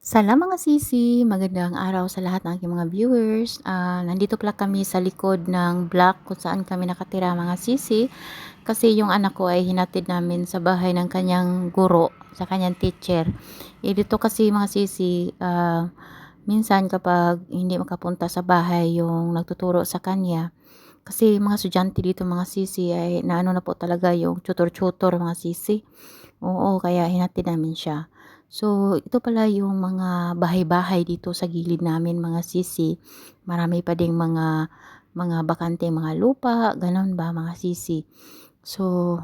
Salam mga sisi, magandang araw sa lahat ng aking mga viewers. Nandito pala kami sa likod ng block kung saan kami nakatira mga sisi. Kasi yung anak ko ay hinatid namin sa bahay ng kanyang guro, sa kanyang teacher. Dito kasi mga sisi, minsan kapag hindi makapunta sa bahay yung nagtuturo sa kanya, kasi mga estudyante dito mga sisi ay naano na po talaga yung tutor-tutor mga sisi. Oo, kaya hinatid namin siya. So, ito pala yung mga bahay-bahay dito sa gilid namin mga sisi. Marami pa ding mga bakanteng mga lupa, gano'n ba mga sisi. So,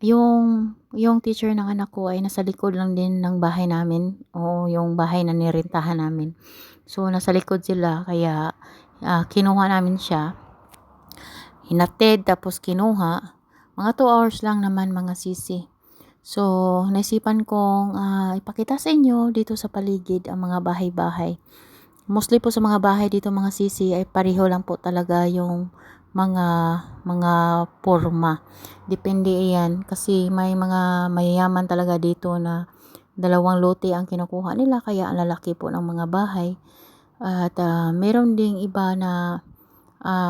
yung teacher ng anak ko ay nasa likod lang din ng bahay namin. Oo, yung bahay na nirentahan namin. So, nasa likod sila kaya kinuha namin siya. Hinatid tapos kinuha. Mga 2 hours lang naman mga sisi. So, naisipan kong ipakita sa inyo dito sa paligid ang mga bahay-bahay. Mostly po sa mga bahay dito mga sisi ay pareho lang po talaga yung mga mga porma. Depende yan kasi may mga mayayaman talaga dito na dalawang lote ang kinukuha nila kaya ang lalaki po ng mga bahay. At meron ding iba na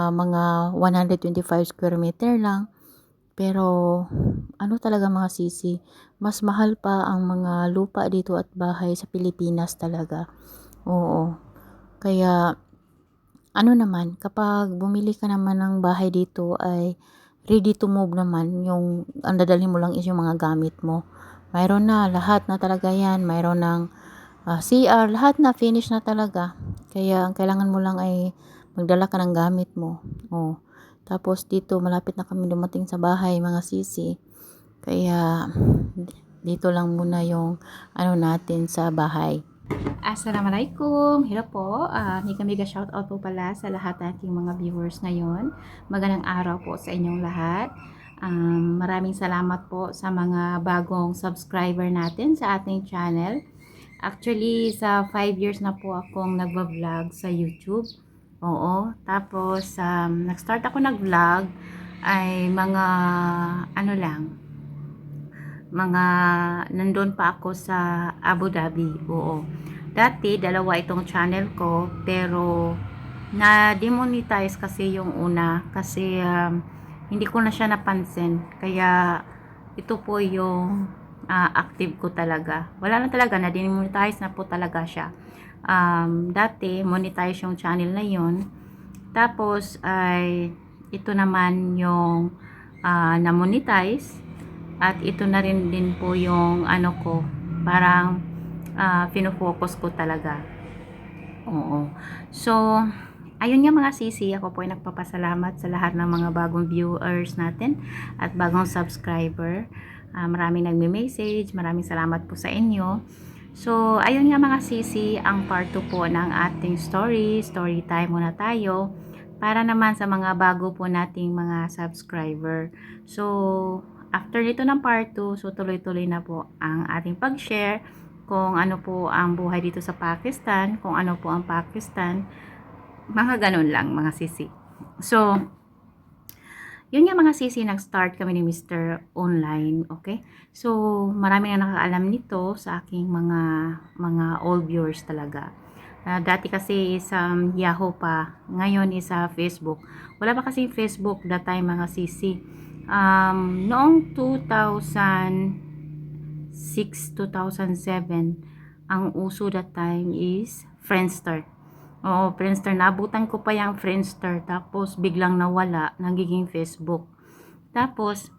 mga 125 square meter lang. Pero ano talaga mga sisi, mas mahal pa ang mga lupa dito at bahay sa Pilipinas talaga. Oo. Kaya ano naman, kapag bumili ka naman ng bahay dito ay ready to move naman. Yung ang dadalhin mo lang is yung mga gamit mo. Mayroon na, lahat na talaga yan. Mayroon ng CR, lahat na finish na talaga. Kaya ang kailangan mo lang ay magdala ka ng gamit mo. Oh. Tapos dito malapit na kami dumating sa bahay mga sisi. Kaya dito lang muna yung ano natin sa bahay. Assalamualaikum. Hello po. Mega shoutout po pala sa lahat ng ating mga viewers ngayon. Magandang araw po sa inyong lahat. Maraming salamat po sa mga bagong subscriber natin sa ating channel. Actually, sa 5 years na po akong nagva-vlog sa YouTube. Oo. Tapos, nag-start ako nag-vlog ay mga ano lang, mga nandun pa ako sa Abu Dhabi. Oo. Dati, dalawa itong channel ko, pero na-demonetize kasi yung una kasi hindi ko na siya napansin. Kaya ito po yung active ko talaga. Wala na talaga, na-demonetize na po talaga siya. Dati, monetize yung channel na yun. Tapos, ay ito naman yung na-monetize. At ito na rin din po yung ano ko, parang fino-focus ko talaga. Oo. So, ayun nga mga sisi, ako po ay nagpapasalamat sa lahat ng mga bagong viewers natin at bagong subscriber. Maraming nagme-message, maraming salamat po sa inyo. So, ayun nga mga sisi, ang part 2 po ng ating story time muna tayo para naman sa mga bago po nating mga subscriber. So, after nito ng part 2, so tuloy-tuloy na po ang ating pag-share kung ano po ang buhay dito sa Pakistan, kung ano po ang Pakistan, mga ganun lang mga sisi. So, yun nga mga sisi, nag-start kami ni Mr. Online, okay? So, marami na nakakaalam nito sa aking mga old viewers talaga. Dati kasi sa Yahoo pa, ngayon is sa Facebook. Wala pa kasi Facebook that time mga sisi. Noong 2006, 2007, ang uso that time is Friendster. Oo, Friendster. Nabutan ko pa yung Friendster. Tapos, biglang nawala. Nagiging Facebook. Tapos,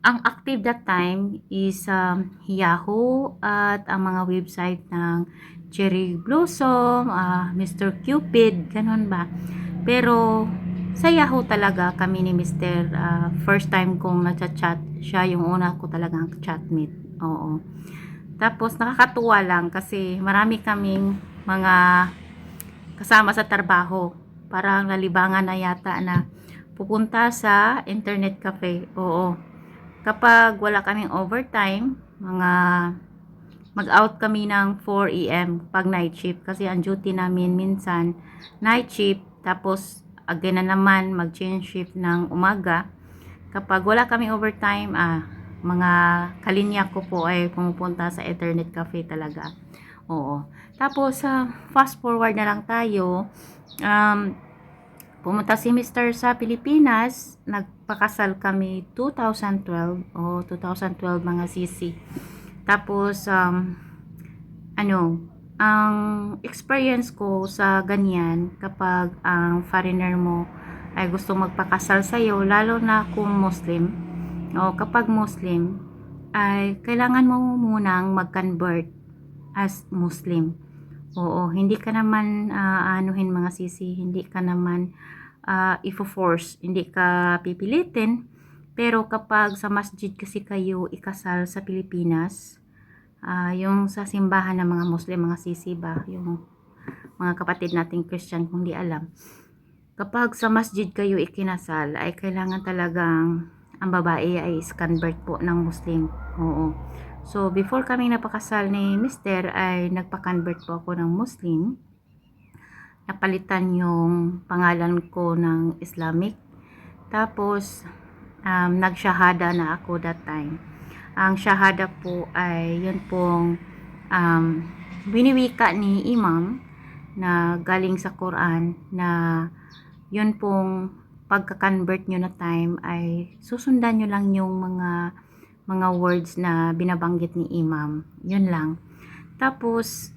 ang active that time is Yahoo at ang mga website ng Cherry Blossom, Mr. Cupid, ganun ba. Pero, sa Yahoo talaga kami ni Mr. First time kong nagchat-chat. Siya yung una ko talagang chatmate. Oo. Tapos nakakatuwa lang kasi marami kaming mga kasama sa trabaho. Parang nalibangan na yata na pupunta sa internet cafe. Oo. Kapag wala kaming overtime, mga mag-out kami ng 4 AM pag night shift. Kasi ang duty namin minsan night shift. Tapos again na naman mag-change shift ng umaga. Kapag wala kaming overtime, mga kalinya ko po ay pumupunta sa Ethernet Cafe talaga. Oo. Tapos, fast forward na lang tayo. Pumunta si Mr. sa Pilipinas. Nagpakasal kami 2012. O, 2012 mga sisi. Tapos, ang experience ko sa ganyan, kapag ang foreigner mo ay gusto magpakasal sa'yo, lalo na kung Muslim, o kapag Muslim, ay kailangan mo munang mag-convert as Muslim. Oo, hindi ka naman anuhin mga sisi, hindi ka naman ifo-force, hindi ka pipilitin. Pero kapag sa masjid kasi kayo ikasal sa Pilipinas, yung sa simbahan ng mga Muslim, mga sisi ba, yung mga kapatid nating Christian kung di alam, kapag sa masjid kayo ikinasal, ay kailangan talagang ang babae ay is-convert po ng Muslim. Oo. So, before kami napakasal ni Mister, ay nagpa-convert po ako ng Muslim. Napalitan yung pangalan ko ng Islamic. Tapos, nag-shahada na ako that time. Ang shahada po ay yun pong biniwika ni Imam na galing sa Quran, na yun pong pagka-convert nyo na time ay susundan nyo lang yung mga words na binabanggit ni Imam. Yun lang. Tapos,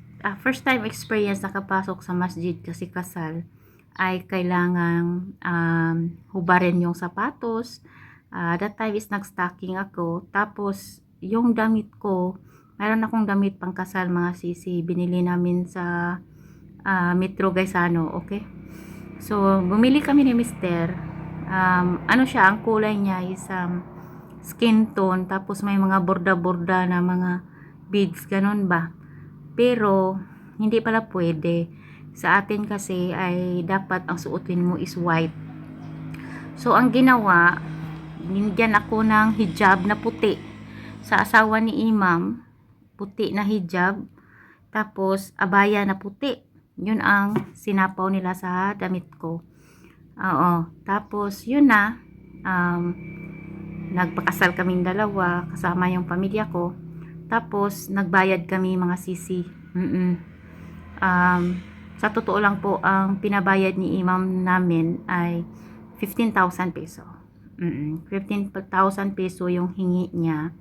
first time experience nakapasok sa masjid kasi kasal, ay kailangang hubarin yung sapatos. That time is nag-stocking ako. Tapos, yung damit ko, mayroon akong damit pang kasal mga sisi. Binili namin sa Metro Gaisano, okay? So, bumili kami ni Mister. Ano siya, ang kulay niya is skin tone. Tapos may mga borda-borda na mga beads, ganun ba? Pero, hindi pala pwede. Sa atin kasi ay dapat ang suotin mo is white. So, ang ginawa, binigyan ako ng hijab na puti. Sa asawa ni Imam, puti na hijab. Tapos, abaya na puti. Yun ang sinapaw nila sa damit ko. Oo. Tapos, yun na. Nagpakasal kaming dalawa, kasama yung pamilya ko. Tapos, nagbayad kami mga sisi. Sa totoo lang po, ang pinabayad ni Imam namin ay 15,000 peso. 15,000 peso yung hingi niya.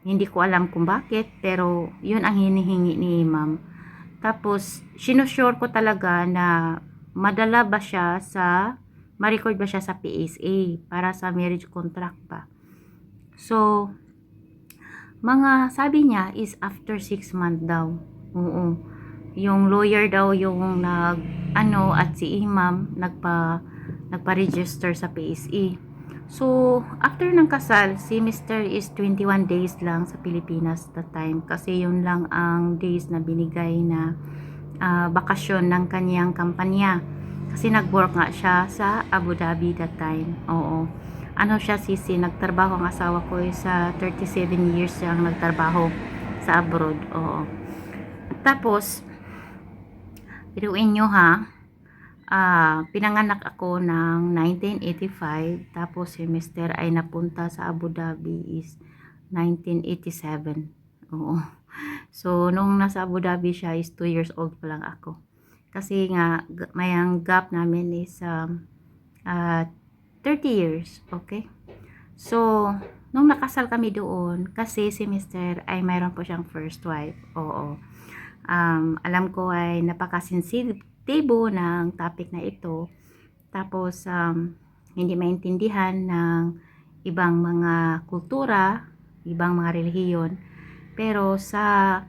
Hindi ko alam kung bakit, pero yun ang hinihingi ni Imam. Tapos, sinusure ko talaga na madala ba siya ma-record ba siya sa PSA para sa marriage contract pa. So, sabi niya is after 6 months daw. Oo. Yung lawyer daw yung at si Imam nagpa-register sa PSA. So, after ng kasal, si Mr. is 21 days lang sa Pilipinas that time. Kasi yun lang ang days na binigay na bakasyon ng kanyang kampanya. Kasi nag-work nga siya sa Abu Dhabi that time. Oo. Ano siya sisi, nagtrabaho ang asawa ko sa 37 years siyang nagtrabaho sa abroad. Oo. Tapos, biruin nyo ha, pinanganak ako ng 1985, tapos si Mister ay napunta sa Abu Dhabi is 1987. Oo. So, nung nasa Abu Dhabi siya is 2 years old pa lang ako. Kasi nga, mayang gap namin is 30 years. Okay? So, nung nakasal kami doon, kasi si Mister ay mayroon po siyang first wife. Oo. Alam ko ay napaka-sensitibo ng topic na ito. Tapos, hindi maintindihan ng ibang mga kultura, ibang mga relihiyon. Pero sa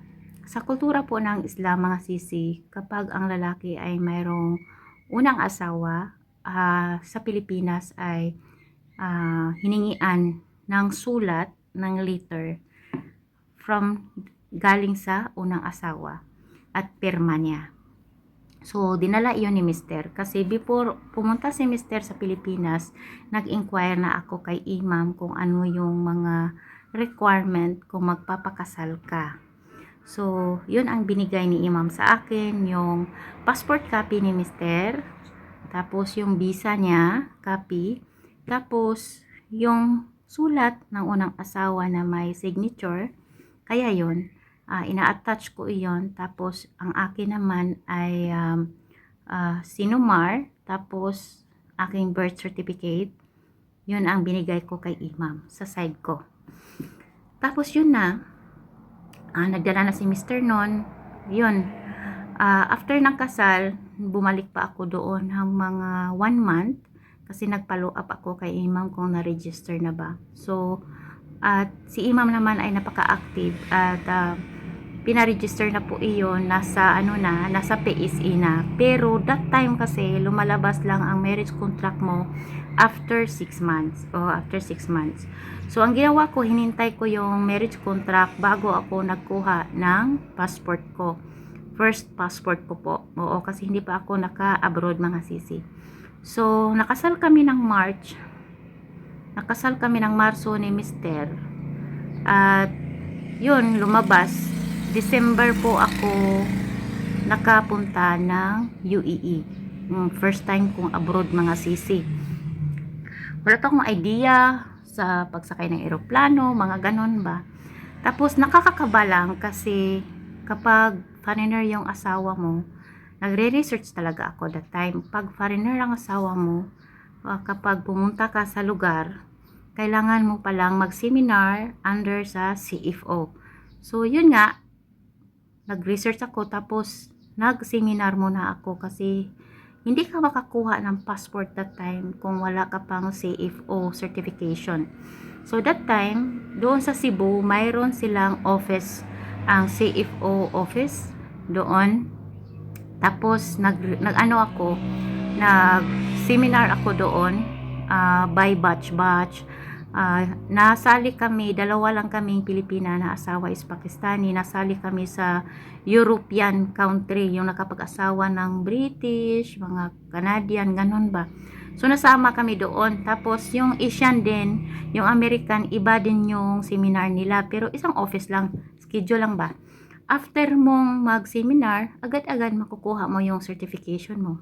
kultura po ng Islam mga sisi, kapag ang lalaki ay mayroong unang asawa, sa Pilipinas ay hiningian ng sulat, ng letter galing sa unang asawa at pirma niya. So, dinala iyon ni Mister. Kasi before pumunta si Mister sa Pilipinas, nag-inquire na ako kay Imam kung ano yung mga requirement kung magpapakasal ka. So, yun ang binigay ni Imam sa akin, yung passport copy ni Mister, tapos yung visa niya, copy, tapos yung sulat ng unang asawa na may signature. Kaya yun, ina-attach ko iyon. Tapos, ang akin naman ay sinumar. Tapos, aking birth certificate. Yun ang binigay ko kay Imam sa side ko. Tapos, yun na. Nagdala na si Mr. noon. Yun. After ng kasal, bumalik pa ako doon ng mga 1 month. Kasi nag-follow up ako kay Imam kung na-register na ba. So, at si Imam naman ay napaka-active at pina-register na po iyon, nasa PSE na. Pero that time kasi lumalabas lang ang marriage contract mo after 6 months. After 6 months. So, ang ginawa ko, hinintay ko yung marriage contract bago ako nagkuha ng passport ko. First passport ko po. Oo, kasi hindi pa ako naka-abroad mga sisi. So, nakasal kami ng Marso ni Mr. At, yun, lumabas. December po ako nakapunta ng UAE. First time kong abroad mga sisi. Wala akong idea sa pagsakay ng eroplano, mga ganon ba. Tapos, nakakakaba lang kasi kapag foreigner yung asawa mo, nagre-research talaga ako that time. Pag foreigner ang asawa mo, kapag pumunta ka sa lugar, kailangan mo palang mag-seminar under sa CFO. So, yun nga, nag-research ako tapos nag-seminar muna ako kasi hindi ka makakuha ng passport that time kung wala ka pang CFO certification. So, that time, doon sa Cebu, mayroon silang office, ang CFO office doon. Tapos nag-seminar ako doon by batch. Nasali kami, dalawa lang kaming Pilipina na asawa is Pakistani. Nasali kami sa European country, yung nakapag-asawa ng British, mga Canadian, ganun ba. So nasama kami doon. Tapos yung Asian din, yung American, iba din yung seminar nila. Pero isang office lang, schedule lang ba. After mong mag-seminar, agad-agad makukuha mo yung certification mo.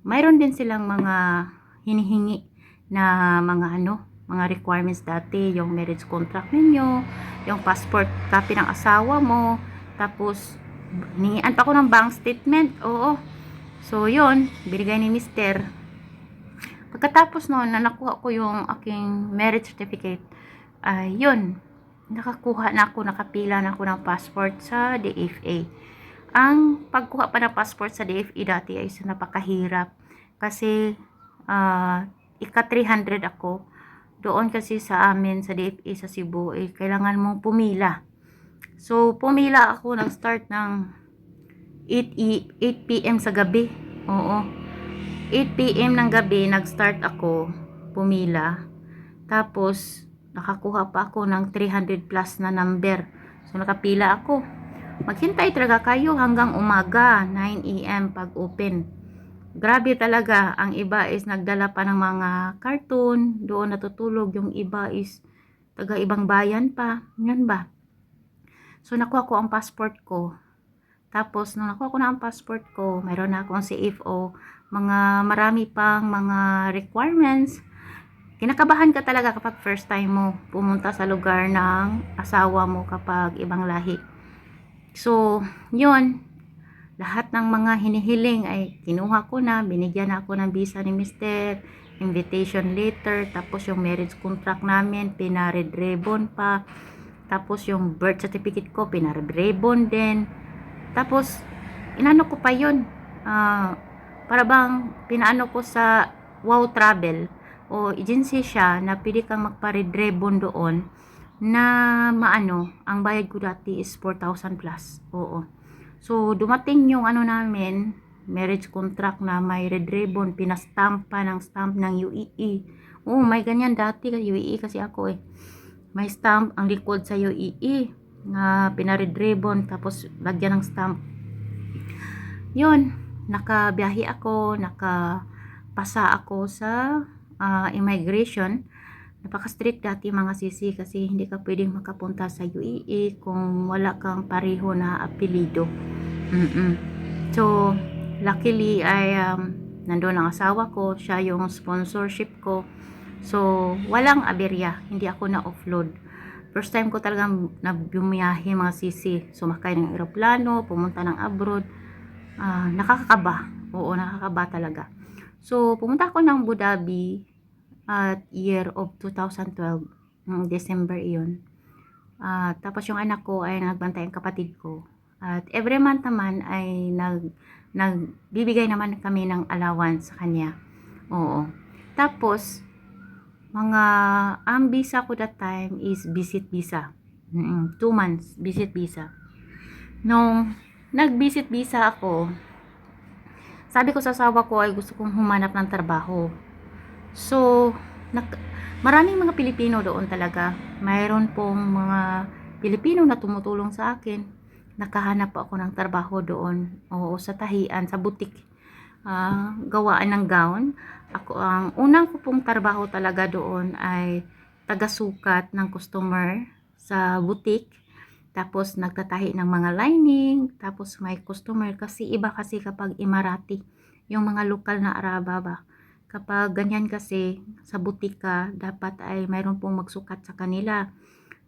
Mayroon din silang mga hinihingi na mga requirements dati, yung marriage contract ninyo, yung passport copy ng asawa mo, tapos ningian pa ako ng bank statement. Oo. So, yun, binigay ni Mr. Pagkatapos noon, nakuha ko yung aking marriage certificate, yun, nakapila na ako ng passport sa DFA. Ang pagkuha pa ng passport sa DFA dati ay napakahirap kasi ika-300 ako. Doon kasi sa amin sa DFA sa Cebu, kailangan mong pumila. So, pumila ako, nag-start ng 8 p.m. sa gabi. Oo. 8 p.m. ng gabi, nag-start ako pumila. Tapos, nakakuha pa ako ng 300 plus na number. So, nakapila ako. Maghintay talaga kayo hanggang umaga, 9 a.m. pag open. Grabe talaga. Ang iba is nagdala pa ng mga cartoon. Doon natutulog. Yung iba is taga ibang bayan pa. Yan ba? So, nakuha ko ang passport ko. Tapos, nung nakuha ko na ang passport ko, mayroon na akong CFO. Marami pang mga requirements. Kinakabahan ka talaga kapag first time mo pumunta sa lugar ng asawa mo kapag ibang lahi. So, yun. Lahat ng mga hinihiling ay kinuha ko na. Binigyan na ako ng visa ni Mr. Invitation letter. Tapos yung marriage contract namin, pina-red ribbon pa. Tapos yung birth certificate ko, pina-red ribbon din. Tapos, inano ko pa yun. Para bang pinaano ko sa Wow Travel o agency siya na pwede kang magpa-red ribbon doon na ang bayad ko dati is 4,000 plus. Oo. So, dumating yung namin, marriage contract na may red ribbon, pinastamp pa ng stamp ng UAE. Oo, may ganyan dati kasi UAE kasi ako May stamp ang likod sa UAE na pina-red ribbon tapos lagyan ng stamp. Yun, nakabiyahe ako, nakapasa ako sa immigration. Napaka-strict dati mga sisi kasi hindi ka pwedeng makapunta sa UAE kung wala kang pareho na apelido. So, luckily ay nandun ang asawa ko, siya yung sponsorship ko. So, walang aberya, hindi ako na-offload. First time ko talagang bumiyahe mga sisi, sumakay ng eroplano, pumunta ng abroad. Nakakakaba, oo, nakakaba talaga. So, pumunta ako ng Abu Dhabi at year of 2012, December iyon. Tapos yung anak ko ay nagbantay ang kapatid ko. At every month naman ay nagbibigay naman kami ng allowance sa kanya. Oo. Tapos, ang visa ko that time is visit visa. 2 months visit visa. Nung nag-visit visa ako, sabi ko sa asawa ko ay gusto kong humanap ng trabaho. So, maraming mga Pilipino doon talaga. Mayroon pong mga Pilipino na tumutulong sa akin. Nakahanap po ako ng trabaho doon. Oo, sa tahian, sa butik. Gawaan ng gown. Ang unang ko pong trabaho talaga doon ay taga-sukat ng customer sa butik. Tapos nagtatahi ng mga lining, tapos may customer kasi iba kasi kapag Emirati, yung mga lokal na Araba ba. Kapag ganyan kasi sa butika, dapat ay mayroon pong magsukat sa kanila.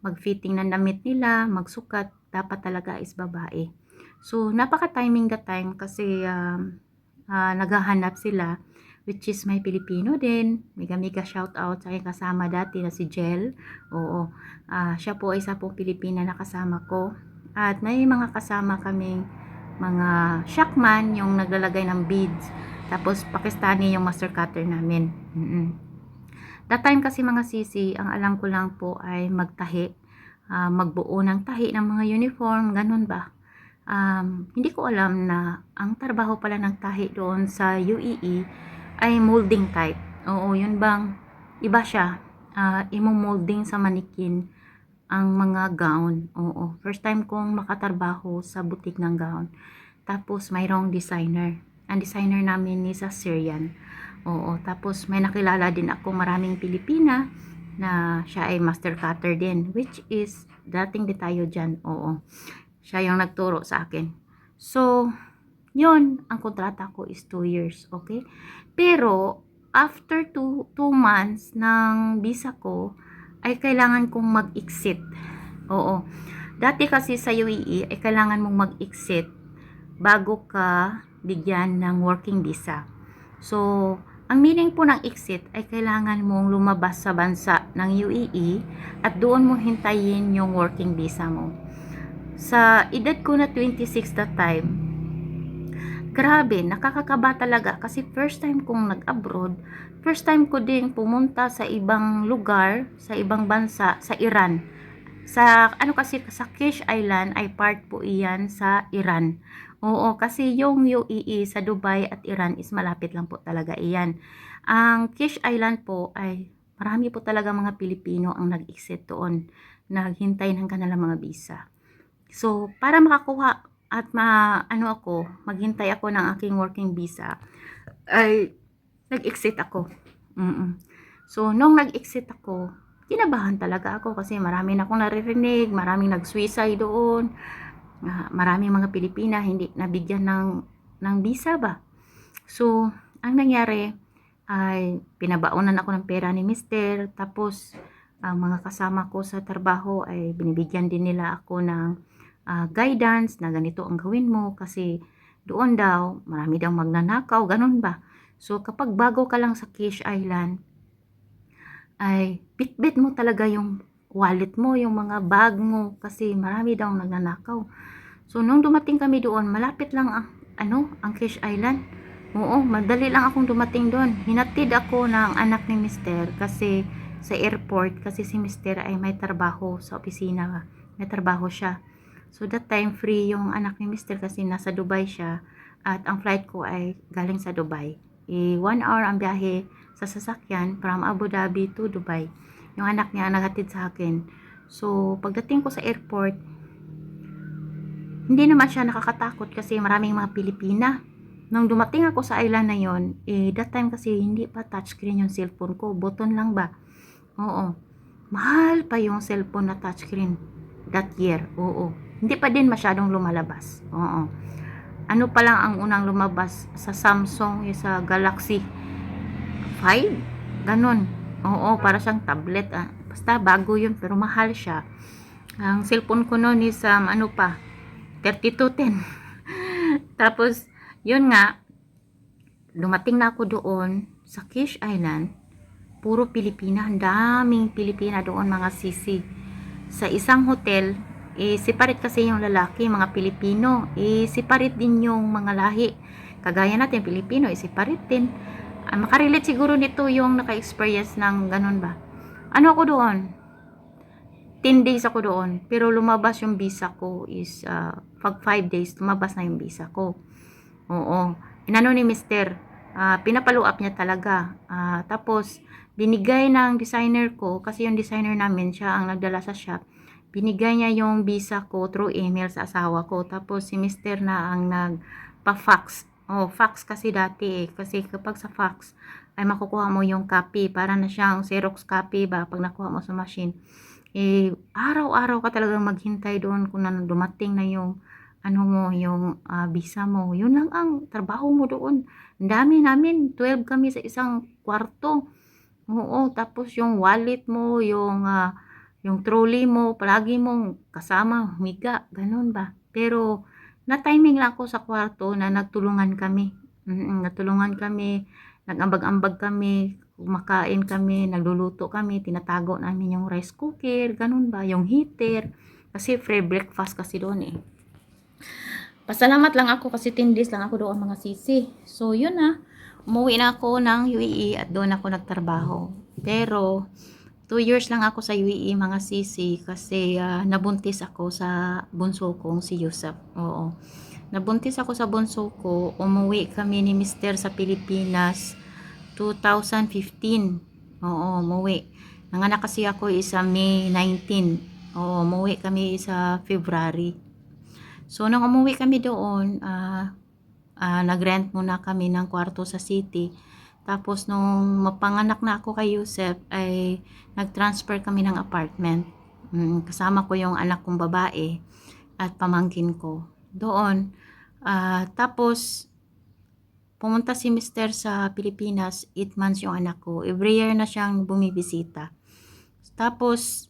Mag-fitting ng damit nila, magsukat, dapat talaga is babae. So, napaka-timing that time kasi naghahanap sila, which is may Pilipino din. Mega shout out sa aking kasama dati na si Jel. Oo, siya po ay isa pong Pilipina na kasama ko. At may mga kasama kaming mga shackman, yung naglalagay ng beads. Tapos Pakistani yung master cutter namin. That time kasi mga sisi, ang alam ko lang po ay magtahi. Magbuo ng tahi ng mga uniform, ganun ba? Hindi ko alam na ang trabaho pala ng tahi doon sa UAE ay molding type. Oo, yun bang iba siya. Imo-molding sa manikin ang mga gown. Oo, first time kong makatrabaho sa butik ng gown. Tapos mayroong designer. Ang designer namin is a Syrian. Oo, tapos may nakilala din ako maraming Pilipina na siya ay master cutter din, which is dating di tayo dyan. Oo, siya yung nagturo sa akin. So, yun, ang kontrata ko is 2 years, okay? Pero, after 2 months ng visa ko, ay kailangan kong mag-exit. Oo. Dati kasi sa UAE, ay kailangan mong mag-exit bago ka bigyan ng working visa. So, ang meaning po ng exit ay kailangan mong lumabas sa bansa ng UAE at doon mo hintayin yung working visa mo. Sa edad ko na 26 that time, grabe, nakakakaba talaga kasi first time kong nag-abroad, first time ko ding pumunta sa ibang lugar, sa ibang bansa, sa Iran. Sa ano kasi sa Kish Island ay part po iyan sa Iran. Oo, kasi yung UAE sa Dubai at Iran is malapit lang po talaga iyan. Ang Kish Island po ay marami po talaga mga Pilipino ang nag-exit doon, naghintay ng kanilang mga visa. So, para makakuha at maghintay ako ng aking working visa, ay nag-exit ako. So, nung nag-exit ako, kinabahan talaga ako kasi marami na akong naririnig, maraming nag-suicide doon, maraming mga Pilipina hindi nabigyan ng visa ba. So, ang nangyari ay pinabaonan ako ng pera ni Mister, tapos ang mga kasama ko sa trabaho ay binibigyan din nila ako ng guidance na ganito ang gawin mo kasi doon daw marami daw magnanakaw, ganun ba. So, kapag bago ka lang sa Kish Island, ay bitbit mo talaga yung wallet mo, yung mga bag mo kasi marami daw nagnanakaw. So, nung dumating kami doon, malapit lang ang Kish Island. Oo, madali lang akong dumating doon. Hinatid ako ng anak ni Mister kasi sa airport, kasi si Mister ay may trabaho sa opisina. May trabaho siya. So, that time free yung anak ni Mister kasi nasa Dubai siya at ang flight ko ay galing sa Dubai. 1 hour ang biyahe sa sasakyan from Abu Dhabi to Dubai. Yung anak niya naghatid sa akin. So, pagdating ko sa airport, hindi naman siya nakakatakot kasi maraming mga Pilipina. Nung dumating ako sa island na yon, that time kasi hindi pa touchscreen yung cellphone ko. Button lang ba? Oo. Mahal pa yung cellphone na touchscreen that year. Oo. Hindi pa din masyadong lumalabas. Oo. Ano pa lang ang unang lumabas sa Samsung, sa Galaxy 5? Ganon. Oo, para siyang tablet. Basta bago yun, pero mahal siya. Ang cellphone ko noon is, ano pa, 3210. Tapos, yun nga, dumating na ako doon sa Kish Island. Puro Pilipina. Ang daming Pilipina doon, mga sisi. Sa isang hotel, separate kasi yung lalaki, mga Pilipino. Separate din yung mga lahi. Kagaya natin, Pilipino, separate din. Makarelate siguro nito yung naka-experience ng ganun ba. Ano ako doon? 10 days ako doon. Pero lumabas yung visa ko is, pag 5 days, lumabas na yung visa ko. Oo. Inano ni Mister, pinapalo up niya talaga. Tapos, binigay ng designer ko, kasi yung designer namin, siya ang nagdala sa shop. Binigay niya yung visa ko through email sa asawa ko. Tapos, si Mister na ang nagpa-fax. Oh, fax kasi dati eh. Kasi kapag sa fax, ay makukuha mo yung copy. Para na siyang Xerox copy ba, pag nakuha mo sa machine. Araw-araw ka talagang maghintay doon kung dumating na yung ano mo, yung visa mo. Yun lang ang trabaho mo doon. Ang dami namin, 12 kami sa isang kwarto. Oo, tapos yung wallet mo, yung trolley mo, palagi mong kasama, humiga, ganun ba. Pero, na-timing lang ako sa kwarto na nagtulungan kami. Nagtulungan kami, nag-ambag-ambag kami, kumakain kami, nagluluto kami, tinatago namin yung rice cooker, ganun ba, yung heater. Kasi free breakfast kasi doon eh. Pasalamat lang ako kasi 10 days lang ako doon, mga sisi. So, yun na. Umuwi na ako ng UAE at doon ako nagtrabaho. Pero, 2 years lang ako sa UAE, mga sisi, kasi nabuntis ako sa bunso kong si Yusuf. Oo. Nabuntis ako sa bunso ko. Umuwi kami ni Mister sa Pilipinas 2015. Oo, umuwi. Nanganak kasi ako isa May 19. Oo, umuwi kami sa February. So, nung umuwi kami doon, nag-rent muna kami ng kwarto sa city. Tapos, nung mapanganak na ako kay Yusef, ay nag-transfer kami ng apartment. Kasama ko yung anak kong babae at pamangkin ko. Doon. Tapos, pumunta si Mister sa Pilipinas, 8 months yung anak ko. Every year na siyang bumibisita. Tapos,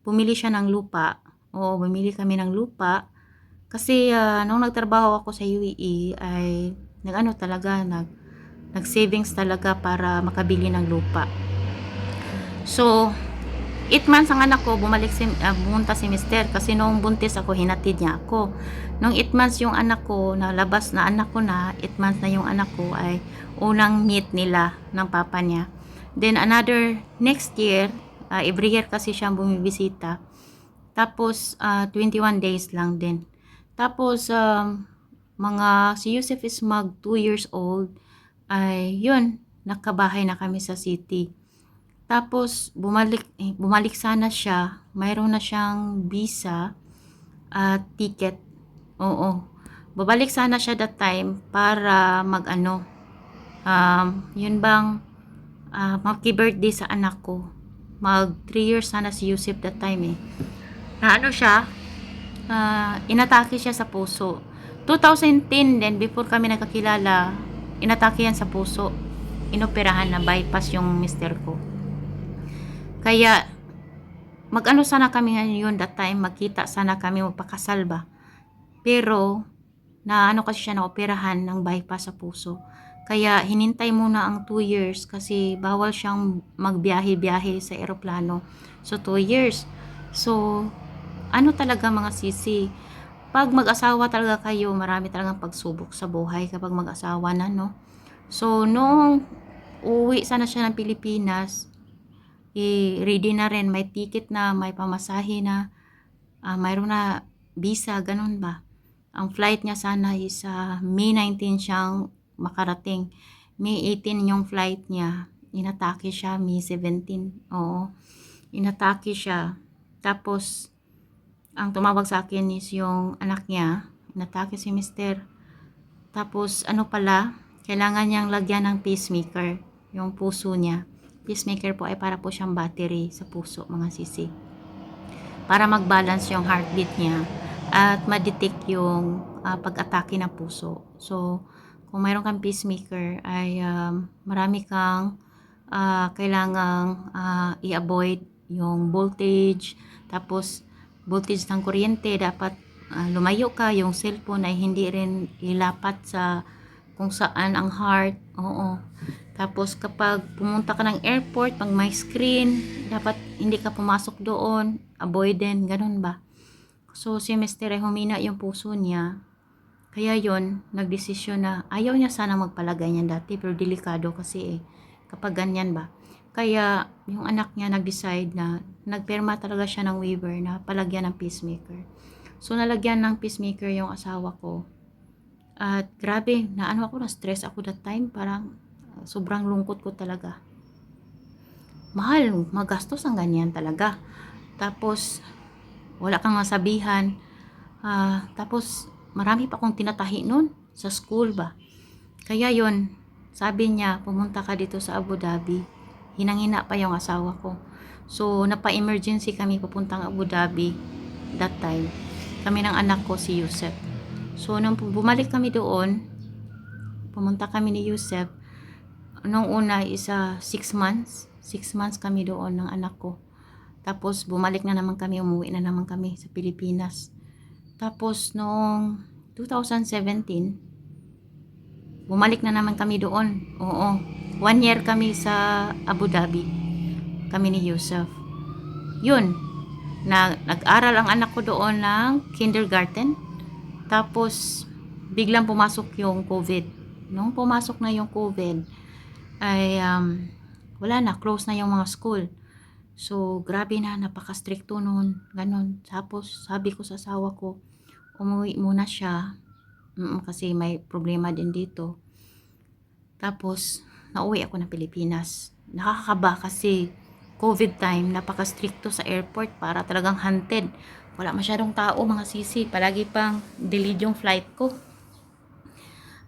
bumili siya ng lupa. Oo, bumili kami ng lupa. Kasi nung nagtrabaho ako sa UAE ay nag-ano talaga, nag-savings talaga para makabili ng lupa. So, 8 months ang anak ko, bumunta si Mister kasi nung buntis ako, hinatid niya ako. Nung 8 months yung anak ko, nalabas na anak ko na, 8 months na yung anak ko, ay unang meet nila ng papa niya. Then another next year, every year kasi siyang bumibisita. Tapos 21 days lang din. Tapos si Yusuf is mag 2 years old, ay yun, nakabahay na kami sa city. Tapos bumalik sana siya, mayroon na siyang visa at ticket. Oo. Babalik sana siya that time para yun bang mag-birthday sa anak ko. Mag 3 years sana si Yusuf that time eh. Na ano siya, inatake siya sa puso. 2010 din, before kami nagkakilala, inatake yan sa puso. Inoperahan na, bypass yung mister ko. Kaya, mag-ano sana kami ngayon that time, magkita sana kami, magpakasal ba. Pero, na ano kasi siya, naoperahan ng bypass sa puso. Kaya, hinintay muna ang 2 years kasi bawal siyang magbiyahe-biyahe sa eroplano. So, 2 years. So, ano talaga mga sisi, pag mag-asawa talaga kayo, marami talagang pagsubok sa buhay kapag mag-asawa na, no? So, nung uwi sana siya ng Pilipinas, ready na rin, may ticket na, may pamasahe na, mayroon na visa, ganun ba? Ang flight niya sana is May 19 siyang makarating. May 18 yung flight niya. Inatake siya, May 17. Oo, inatake siya. Tapos, ang tumawag sa akin is yung anak niya, inatake si mister. Tapos, ano pala, kailangan niyang lagyan ng pacemaker, yung puso niya. Pacemaker po ay para po siyang battery sa puso, mga sisi. Para mag-balance yung heartbeat niya at ma-detect yung pag-atake ng puso. So, kung mayroon kang pacemaker ay marami kang kailangang i-avoid yung voltage, tapos voltage ng kuryente, dapat lumayo ka, yung cellphone ay hindi rin ilapat sa kung saan ang heart, oo. Tapos kapag pumunta ka ng airport, pag may screen, dapat hindi ka pumasok doon, avoidant, ganun ba? So si Mr. ay humina yung puso niya, kaya yon nagdesisyon na ayaw niya sana magpalagay niyan dati, pero delikado kasi kapag ganyan ba. Kaya yung anak niya nag-decide na nagperma talaga siya ng waiver na palagyan ng pacemaker. So nalagyan ng pacemaker yung asawa ko. At grabe, naano ako, na-stress ako that time, parang sobrang lungkot ko talaga. Mahal, magastos ang ganyan talaga. Tapos wala kang masabihan. Tapos marami pa akong tinatahi noon sa school ba. Kaya yon, sabi niya, pumunta ka dito sa Abu Dhabi. Hinang-hina pa yung asawa ko. So, napa-emergency kami papuntang Abu Dhabi that time. Kami ng anak ko, si Yusef. So, nung bumalik kami doon, pumunta kami ni Yusef. Nung una, 6 months. 6 months kami doon ng anak ko. Tapos, bumalik na naman kami, umuwi na naman kami sa Pilipinas. Tapos, noong 2017, bumalik na naman kami doon. Oo. 1 year kami sa Abu Dhabi. Kami ni Yusuf. Yun. Nag-aral ang anak ko doon ng kindergarten. Tapos, biglang pumasok yung COVID. Nung pumasok na yung COVID, ay wala na. Close na yung mga school. So, grabe na. Napaka-stricto noon. Ganon. Tapos, sabi ko sa asawa ko, umuwi muna siya. Kasi may problema din dito. Tapos, nauwi ako ng Pilipinas. Nakakaba kasi COVID time, napaka-stricto sa airport, para talagang hunted. Wala masyadong tao, mga sisi. Palagi pang delayed yung flight ko.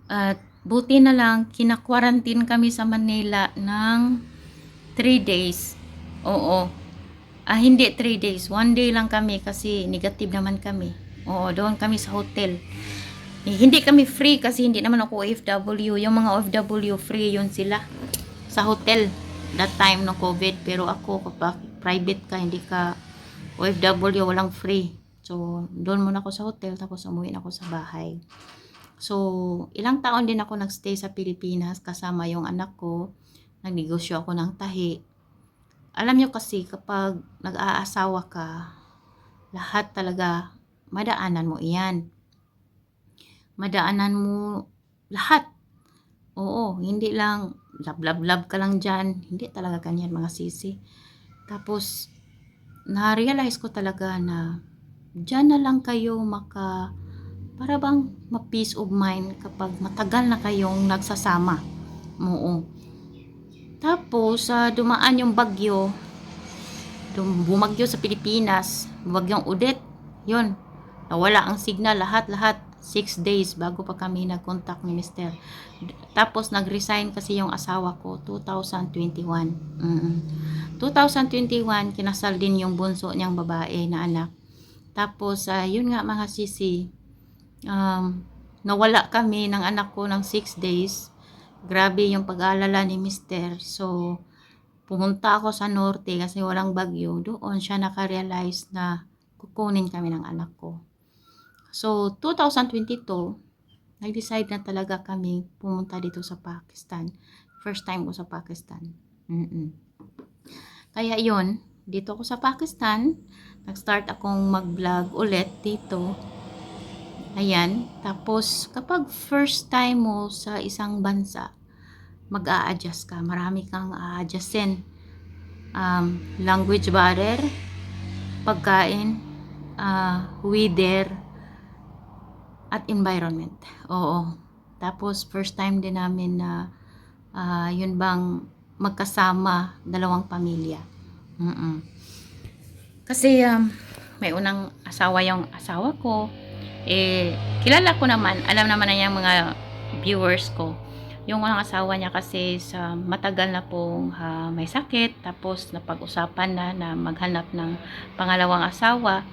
At buti na lang, kina-quarantine kami sa Manila ng 3 days. Oo. Hindi 3 days. 1 day lang kami kasi negative naman kami. Oo, doon kami sa hotel. Hindi kami free kasi hindi naman ako OFW. Yung mga OFW free yun sila sa hotel that time no COVID. Pero ako, kapag private ka, hindi ka OFW, walang free. So, doon muna ako sa hotel, tapos umuwi na ako sa bahay. So, ilang taon din ako nagstay sa Pilipinas kasama yung anak ko. Nagnegosyo ako ng tahi. Alam nyo kasi, kapag nag-aasawa ka, lahat talaga madaanan mo iyan. Madaanan mo lahat. Oo, hindi lang love ka lang dyan. Hindi talaga ganyan, mga sisi. Tapos, na-realize ko talaga na dyan na lang kayo para bang ma-peace of mind kapag matagal na kayong nagsasama. Oo. Tapos, dumaan yung bagyo. Bumagyo sa Pilipinas. Bagyong Odette. Yun. Nawala ang signal, lahat. 6 days bago pa kami nag-contact ni Mr. Tapos nag-resign kasi yung asawa ko 2021. 2021 kinasal din yung bunso niyang babae na anak. Tapos yun nga, mga sisi, nawala kami ng anak ko ng 6 days. Grabe yung pag-aalala ni Mr. So pumunta ako sa norte kasi walang bagyo. Doon siya nakarealize na kukunin kami ng anak ko. So, 2022, nag-decide na talaga kami pumunta dito sa Pakistan. First time ko sa Pakistan. Kaya yon, dito ako sa Pakistan, nag-start akong mag-vlog ulit dito. Ayan, tapos kapag first time mo sa isang bansa, mag-a-adjust ka. Marami kang a-adjustin. Language barrier, pagkain, weather, at environment. Oo. Tapos first time din namin na yun bang magkasama dalawang pamilya. Kasi may unang asawa yung asawa ko. Kilala ko naman, alam naman na yung mga viewers ko. Yung unang asawa niya kasi sa matagal na pong may sakit, tapos napag-usapan na maghanap ng pangalawang asawa.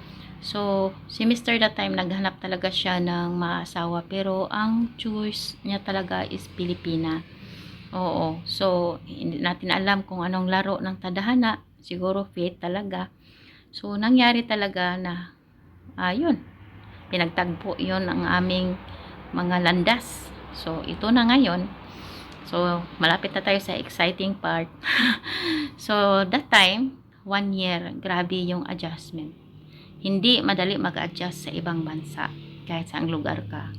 So, si Mr. that time, naghanap talaga siya ng maasawa. Pero, ang choice niya talaga is Pilipina. Oo. So, hindi natin alam kung anong laro ng tadhana. Siguro fate talaga. So, nangyari talaga na, yun, pinagtagpo yun ang aming mga landas. So, ito na ngayon. So, malapit na tayo sa exciting part. So, that time, 1 year, grabe yung adjustment. Hindi madali mag-adjust sa ibang bansa, kahit saang lugar ka.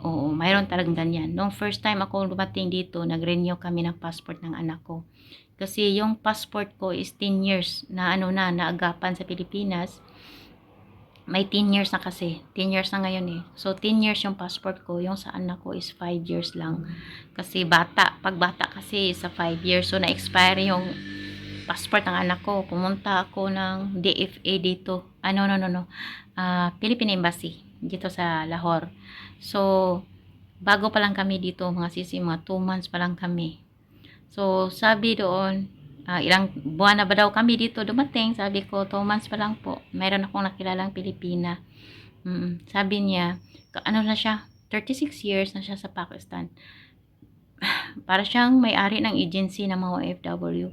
Oo, mayroon talagang ganyan. Nung first time ako dumating dito, nag-renew kami ng passport ng anak ko. Kasi yung passport ko is 10 years na naagapan sa Pilipinas. May 10 years na kasi. 10 years na ngayon eh. So, 10 years yung passport ko. Yung sa anak ko is 5 years lang. Kasi bata. Pag bata kasi sa 5 years. So, na-expire yung passport ng anak ko. Pumunta ako ng DFA dito. No. Philippine Embassy. Dito sa Lahore. So, bago pa lang kami dito, mga sisi, mga 2 months pa lang kami. So, sabi doon, ilang buwan na ba daw kami dito dumating? Sabi ko, 2 months pa lang po. Meron akong nakilalang Pilipina. Sabi niya, ano na siya, 36 years na siya sa Pakistan. Para siyang may-ari ng agency ng mga OFW.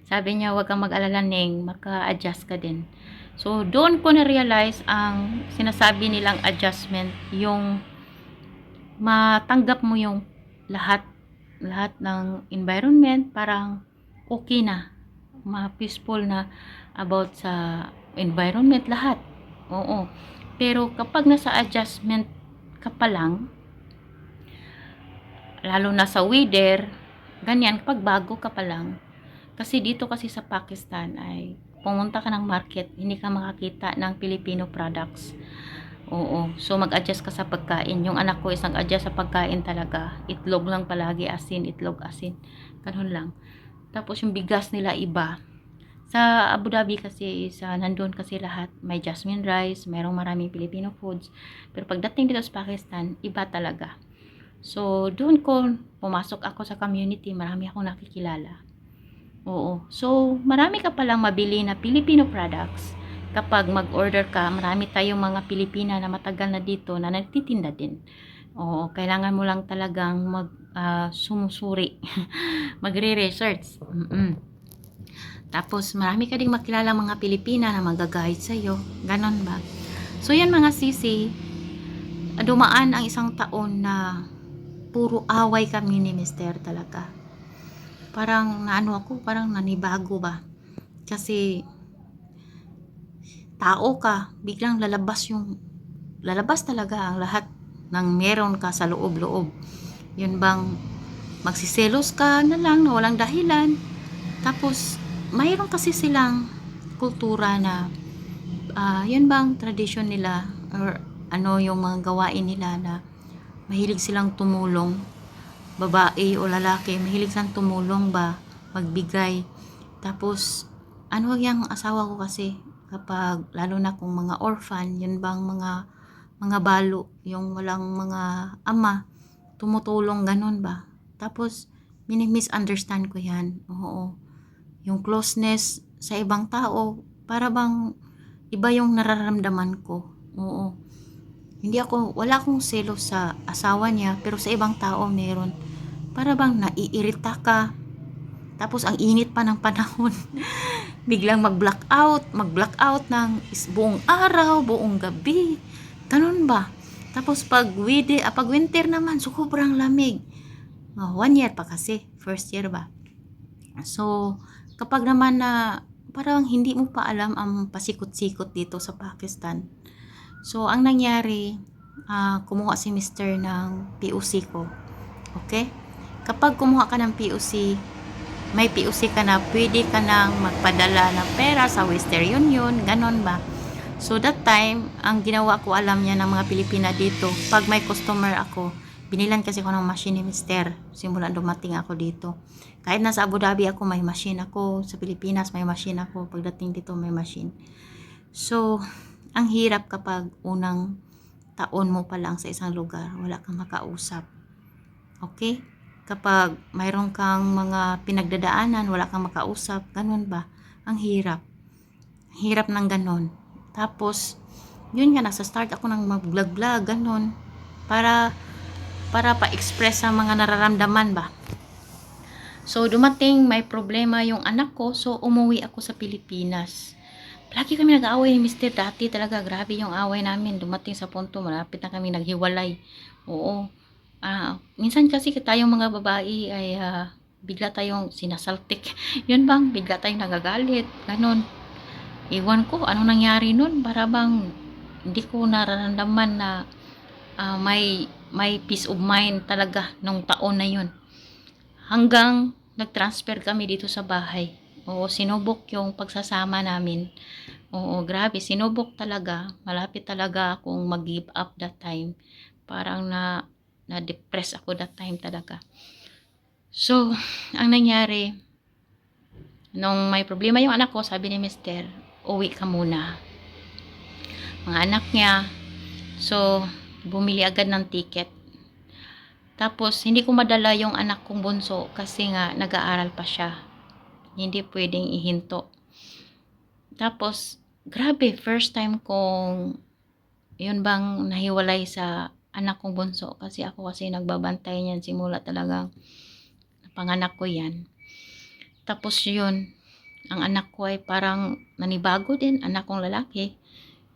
Sabi niya, huwag kang mag-alala, Neng, maka-adjust ka din. So, doon ko na-realize ang sinasabi nilang adjustment, yung matanggap mo yung lahat ng environment, parang okay na, ma-peaceful na about sa environment, lahat. Oo. Pero kapag nasa adjustment ka pa lang, lalo na sa weather, ganyan, kapag bago ka pa lang, kasi dito kasi sa Pakistan ay pumunta ka ng market, hindi ka makakita ng Filipino products. Oo. So, mag-adjust ka sa pagkain. Yung anak ko is nag-adjust sa pagkain talaga. Itlog lang palagi, asin, itlog, asin. Ganun lang. Tapos, yung bigas nila iba. Sa Abu Dhabi kasi, nandun kasi lahat. May jasmine rice, mayroong maraming Filipino foods. Pero pagdating dito sa Pakistan, iba talaga. So, doon ko, pumasok ako sa community, marami akong nakikilala. Oo. So, marami ka palang mabili na Filipino products. Kapag mag-order ka, marami tayong mga Pilipina na matagal na dito na nagtitinda din. Oo, kailangan mo lang talagang sumusuri. Magre-research. Tapos, marami ka ding makilala mga Pilipina na mag-guide sa'yo. Ganon ba? So, yan mga sisi, dumaan ang isang taon na puro away kami ni Mister talaga. Parang parang nanibago ba? Kasi tao ka, biglang lalabas talaga ang lahat ng meron ka sa loob-loob. Yun bang magsiselos ka na lang na walang dahilan. Tapos mayroon kasi silang kultura na yun bang tradisyon nila or yung mga gawain nila na mahilig silang tumulong, babae o lalaki, mahilig silang tumulong ba, magbigay. Tapos yung asawa ko kasi, kapag lalo na kung mga orphan, yun bang mga balo, yung walang mga ama, tumutulong, ganun ba. Tapos misunderstand ko yan. Oo, yung closeness sa ibang tao, para bang iba yung nararamdaman ko. Oo, wala akong selos sa asawa niya, pero sa ibang tao meron. Para bang naiirita ka, tapos ang init pa ng panahon. Biglang mag-blackout ng buong araw, buong gabi. Ganun ba? Tapos pag winter naman, sobrang lamig. 1 year pa kasi, first year ba? So, kapag naman na parang hindi mo pa alam ang pasikot-sikot dito sa Pakistan. So, ang nangyari, kumuha si Mr. ng POC ko. Okay? Kapag kumuha ka ng POC, may POC ka na, pwede ka nang magpadala ng pera sa Western Union, ganon ba? So that time, ang ginawa ko, alam niya ng mga Pilipina dito, pag may customer ako, binilan kasi ako ng machine ni Mister, simula dumating ako dito. Kahit nasa Abu Dhabi ako, may machine ako, sa Pilipinas may machine ako, pagdating dito may machine. So, ang hirap kapag unang taon mo pa lang sa isang lugar, wala kang makausap. Okay? Kapag mayroon kang mga pinagdadaanan, wala kang makausap, ganun ba? Ang hirap. Hirap ng ganun. Tapos, yun nga, nasa-start ako ng mag-vlog-vlog, ganun. Para pa-express sa mga nararamdaman ba? So, dumating may problema yung anak ko, so umuwi ako sa Pilipinas. Lagi kami nag-aaway ni Mr. Dati talaga, grabe yung away namin. Dumating sa punto, malapit na kami naghiwalay. Oo. Minsan kasi tayong mga babae ay bigla tayong sinasaltik. Yun bang, bigla tayong nagagalit. Ganon. Iwan ko, ano nangyari nun? Para bang, hindi ko nararamdaman na may peace of mind talaga nung taon na yun. Hanggang nag-transfer kami dito sa bahay. Oo, sinubok yung pagsasama namin. Oo, grabe, sinubok talaga. Malapit talaga akong mag-give up that time. Parang na-depress ako that time talaga. So, ang nangyari, nung may problema yung anak ko, sabi ni Mister, uwi ka muna. Mga anak niya, so, bumili agad ng ticket. Tapos, hindi ko madala yung anak kong bunso kasi nga nag-aaral pa siya. Hindi pwedeng ihinto. Tapos, grabe, first time kong yun bang nahiwalay sa anak kong bunso kasi ako kasi nagbabantay niyan simula talagang panganak ko yan. Tapos yun, ang anak ko ay parang nanibago din, anak kong lalaki.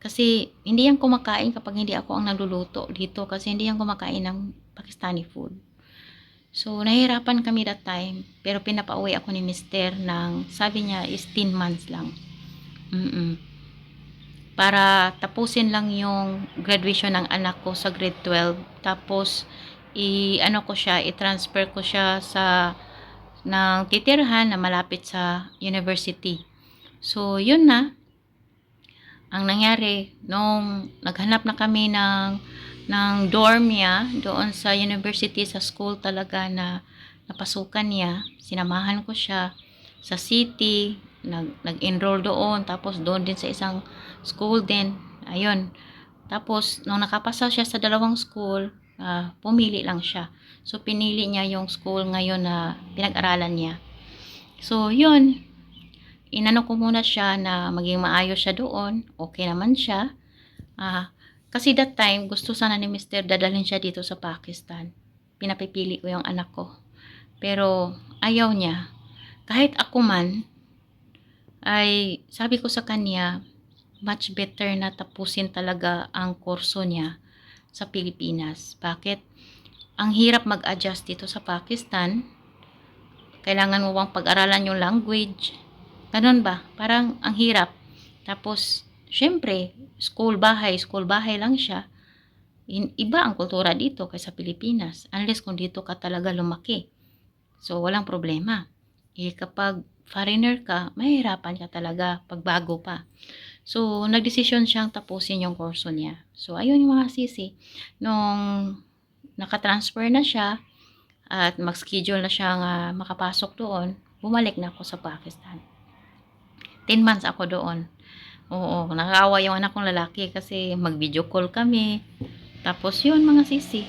Kasi hindi yan kumakain kapag hindi ako ang nagluluto dito kasi hindi yan kumakain ng Pakistani food. So, nahihirapan kami that time. Pero pinapauwi ako ni Mister ng, sabi niya is 10 months lang. Para tapusin lang yung graduation ng anak ko sa grade 12. Tapos, i-transfer ko siya sa ng titirhan na malapit sa university. So, yun na. Ang nangyari, nung naghanap na kami ng dorm niya doon sa university, sa school talaga na napasukan niya, sinamahan ko siya sa city, nag-enroll doon, tapos doon din sa isang school din, ayun. Tapos, nung nakapasa siya sa dalawang school, pumili lang siya. So, pinili niya yung school ngayon na pinag-aralan niya. So, yun, inano ko muna siya na maging maayos siya doon. Okay naman siya. Kasi that time, gusto sana ni Mr. dadalhin siya dito sa Pakistan. Pinapipili ko yung anak ko. Pero, ayaw niya. Kahit ako man, ay sabi ko sa kanya, much better na tapusin talaga ang kurso niya sa Pilipinas. Bakit? Ang hirap mag-adjust dito sa Pakistan. Kailangan mo bang pag-aralan yung language? Ganun ba? Parang ang hirap. Tapos, syempre, school bahay lang siya. Iba ang kultura dito kaysa Pilipinas. Unless kung dito ka talaga lumaki. So, walang problema. Kapag foreigner ka, mahirapan ka talaga pag bago pa. So, nagdesisyon siyang tapusin yung kurso niya. So, ayun yung mga sisi. Nung nakatransfer na siya at mag-schedule na siyang makapasok doon, bumalik na ako sa Pakistan. 10 months ako doon. Oo, nakakaawa yung anak kong lalaki kasi mag-video call kami. Tapos yun mga sisi.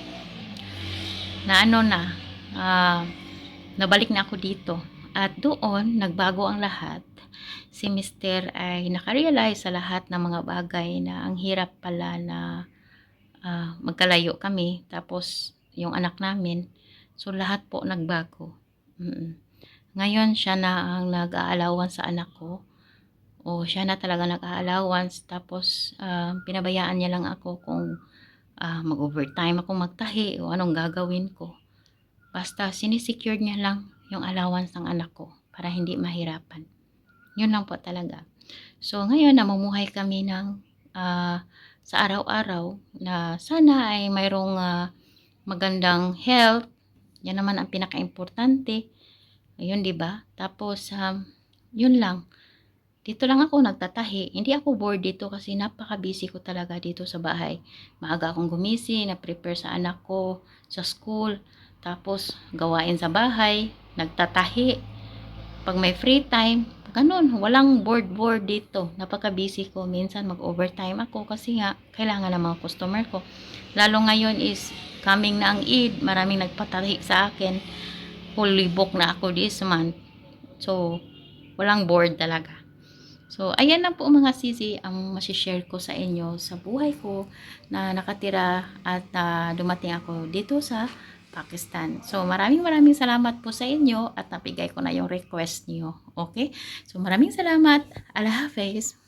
Na ano na, nabalik na ako dito. At doon, nagbago ang lahat. Si Mister ay nakarealize sa lahat ng mga bagay na ang hirap pala na magkalayo kami. Tapos, yung anak namin. So, lahat po nagbago. Ngayon, siya na ang nag-aalawan sa anak ko. O, siya na talaga nag-allowance. Tapos, pinabayaan niya lang ako kung mag-overtime ako magtahi o anong gagawin ko. Basta, sinisecure niya lang yung allowance ng anak ko para hindi mahirapan. Yun lang po talaga. So, ngayon, namumuhay kami ng sa araw-araw na sana ay mayroong magandang health. Yan naman ang pinaka-importante. Ayun, di ba? Tapos, yun lang. Dito lang ako nagtatahi. Hindi ako bored dito kasi napaka-busy ko talaga dito sa bahay. Maaga akong gumising, na-prepare sa anak ko sa school. Tapos, gawain sa bahay, nagtatahi. Pag may free time, ganun, walang board dito. Napaka-busy ko. Minsan mag-overtime ako kasi nga, kailangan ng mga customer ko. Lalo ngayon is, coming na ang Eid, maraming nagpatahi sa akin. Fully book na ako this month. So, walang board talaga. So, ayan na po mga sisi ang masishare ko sa inyo sa buhay ko na nakatira at dumating ako dito sa Pakistan. So, maraming salamat po sa inyo at nabigay ko na yung request niyo. Okay? So, maraming salamat. Allah Hafiz.